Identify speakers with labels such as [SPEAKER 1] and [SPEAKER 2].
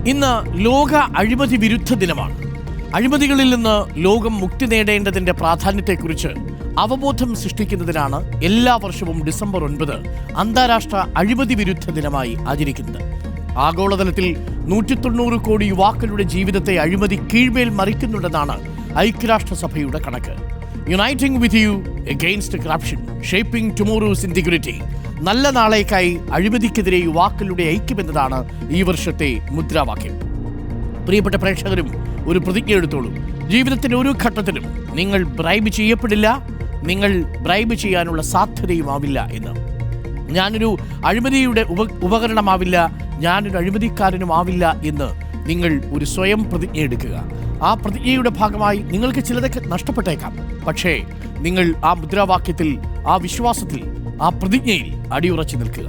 [SPEAKER 1] ഇന്ന് ലോക അഴിമതി വിരുദ്ധ ദിനമാണ്. അഴിമതികളിൽ നിന്ന് ലോകം മുക്തി നേടേണ്ടതിന്റെ പ്രാധാന്യത്തെക്കുറിച്ച് അവബോധം സൃഷ്ടിക്കുന്നതിനാണ് എല്ലാ വർഷവും ഡിസംബർ 9 അന്താരാഷ്ട്ര അഴിമതി വിരുദ്ധ ദിനമായി ആചരിക്കുന്നത്. ആഗോളതലത്തിൽ 190 കോടി യുവാക്കളുടെ ജീവിതത്തെ അഴിമതി കീഴ്മേൽ മറിക്കുന്നുണ്ടെന്നാണ് ഐക്യരാഷ്ട്രസഭയുടെ കണക്ക്. Uniting with you against corruption, shaping tomorrow's integrity. നല്ല നാളേക്കായി അഴിമതിക്കെതിരെ യുവാക്കളുടെ ഐക്യമെന്നതാണ് ഈ വർഷത്തെ മുദ്രാവാക്യം. പ്രിയപ്പെട്ട പ്രേക്ഷകരും, ഒരു പ്രതിജ്ഞ എടുത്തോളൂ. ജീവിതത്തിന്റെ ഒരു ഘട്ടത്തിലും നിങ്ങൾ ബ്രൈബ് ചെയ്യപ്പെടില്ല, നിങ്ങൾ ബ്രൈബ് ചെയ്യാനുള്ള സാധ്യതയുമാവില്ല എന്ന്. ഞാനൊരു അഴിമതിയുടെ ഉപകരണമാവില്ല, ഞാനൊരു അഴിമതിക്കാരനുമാവില്ല എന്ന് നിങ്ങൾ ഒരു സ്വയം പ്രതിജ്ഞ എടുക്കുക. ആ പ്രതിജ്ഞയുടെ ഭാഗമായി നിങ്ങൾക്ക് ചിലതൊക്കെ നഷ്ടപ്പെട്ടേക്കാം, പക്ഷേ നിങ്ങൾ ആ മുദ്രാവാക്യത്തിൽ, ആ വിശ്വാസത്തിൽ, ആ പ്രതിജ്ഞയിൽ അടിയുറച്ചു നിൽക്കുക.